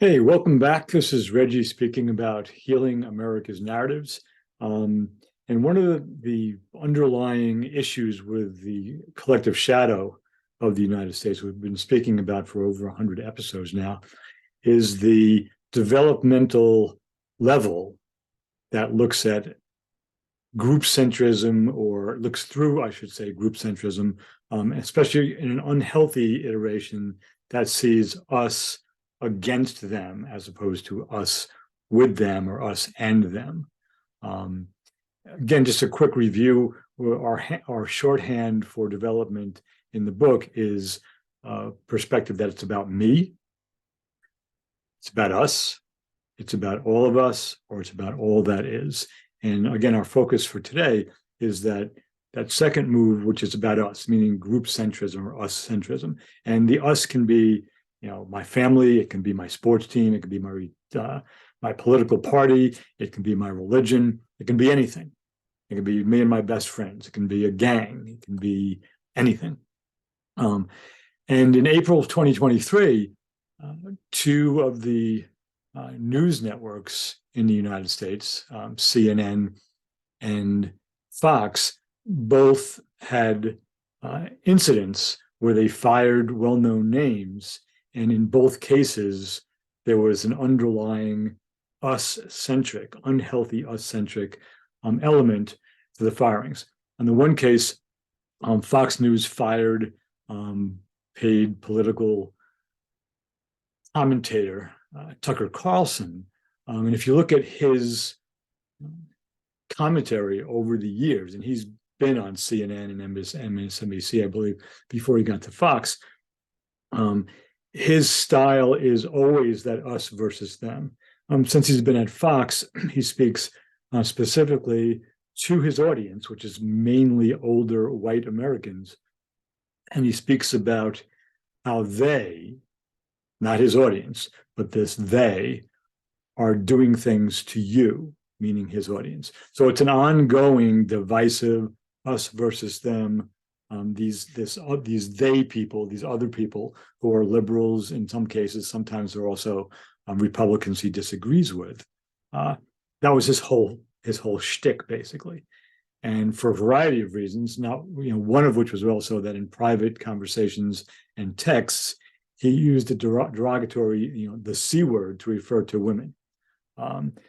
Hey, welcome back. This is Reggie speaking about healing America's narratives. Um, and one of the underlying issues with the collective shadow of the United States, we've been speaking about for over 100 episodes now, is the developmental level that looks at group centrism, or looks through, I should say, group centrism, especially in an unhealthy iteration that sees us against them as opposed to us with them or us and them. Um, Again, just a quick review. Our shorthand for development in the book is perspective that it's about me, it's about us, it's about all of us, or it's about all that is. And again, our focus for today is that second move, which is about us, meaning group centrism or us centrism. And the us can be, my family, it can be my sports team, it can be my political party, it can be my religion, it can be anything. It can be me and my best friends, it can be a gang, it can be anything. And in April of 2023, two of the news networks in the United States, CNN and Fox, both had incidents where they fired well-known names. And in both cases, there was an underlying us-centric, unhealthy us-centric element to the firings. In the one case, Fox News fired paid political commentator Tucker Carlson. And if you look at his commentary over the years, and he's been on CNN and MSNBC, I believe, before he got to Fox, his style is always that us versus them. Since he's been at Fox, he speaks specifically to his audience, which is mainly older white Americans. And he speaks about how they, not his audience, but this they, are doing things to you, meaning his audience. So it's an ongoing divisive us versus them. These they people, these other people who are liberals in some cases, sometimes they're also Republicans he disagrees with. That was his whole shtick, basically. And for a variety of reasons, now, one of which was also that in private conversations and texts, he used a derogatory, the C word to refer to women.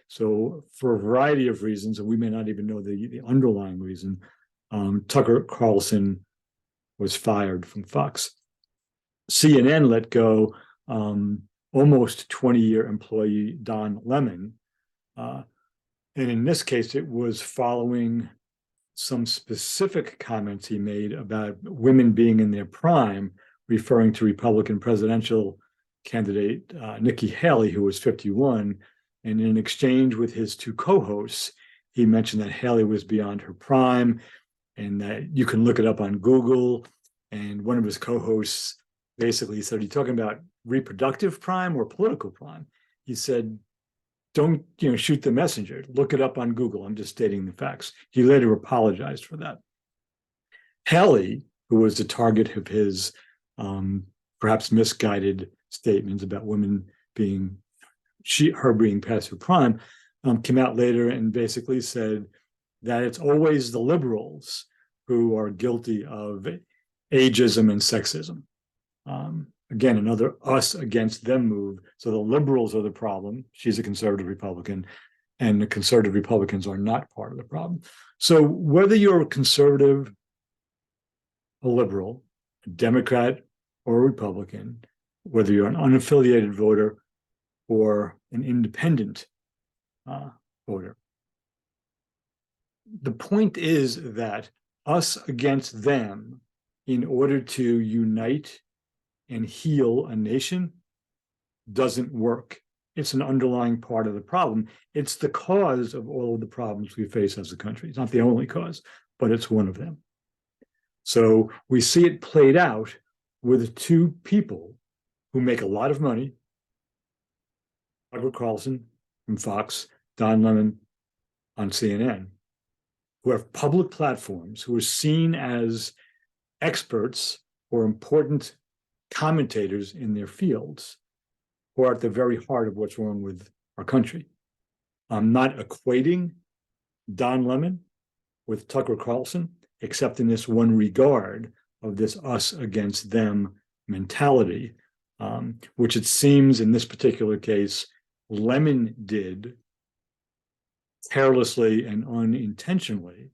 So for a variety of reasons, and we may not even know the underlying reason, Tucker Carlson was fired from Fox. CNN let go almost 20-year employee Don Lemon. And in this case, it was following some specific comments he made about women being in their prime, referring to Republican presidential candidate Nikki Haley, who was 51. And in an exchange with his two co-hosts, he mentioned that Haley was beyond her prime and that you can look it up on Google. And one of his co-hosts basically said, "Are you talking about reproductive prime or political prime?" He said, "Don't shoot the messenger. Look it up on Google. I'm just stating the facts." He later apologized for that. Haley, who was the target of his perhaps misguided statements about women being her being past her prime, came out later and basically said that it's always the liberals who are guilty of ageism and sexism. Again, another us against them move. So the liberals are the problem. She's a conservative Republican, and the conservative Republicans are not part of the problem. So whether you're a conservative, a liberal, a Democrat, or a Republican, whether you're an unaffiliated voter or an independent voter, the point is that us against them, in order to unite and heal a nation, doesn't work. It's an underlying part of the problem. It's the cause of all of the problems we face as a country. It's not the only cause, but it's one of them. So we see it played out with two people who make a lot of money: Tucker Carlson from Fox, Don Lemon on CNN, who have public platforms, who are seen as experts or important commentators in their fields, who are at the very heart of what's wrong with our country. I'm not equating Don Lemon with Tucker Carlson, except in this one regard of this us against them mentality, which it seems in this particular case, Lemon did carelessly and unintentionally,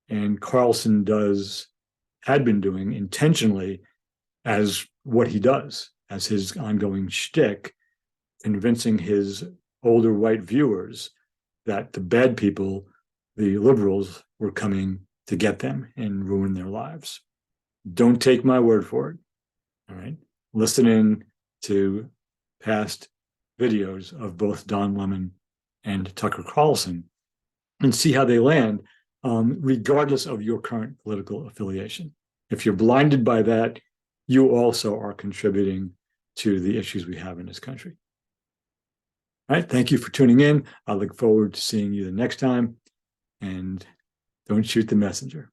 and Carlson had been doing intentionally as what he does, as his ongoing shtick, convincing his older white viewers that the bad people, the liberals, were coming to get them and ruin their lives. Don't take my word for it. All right. Listen in to past videos of both Don Lemon and Tucker Carlson and see how they land, regardless of your current political affiliation. If you're blinded by that, you also are contributing to the issues we have in this country. All right. Thank you for tuning in. I look forward to seeing you the next time. And don't shoot the messenger.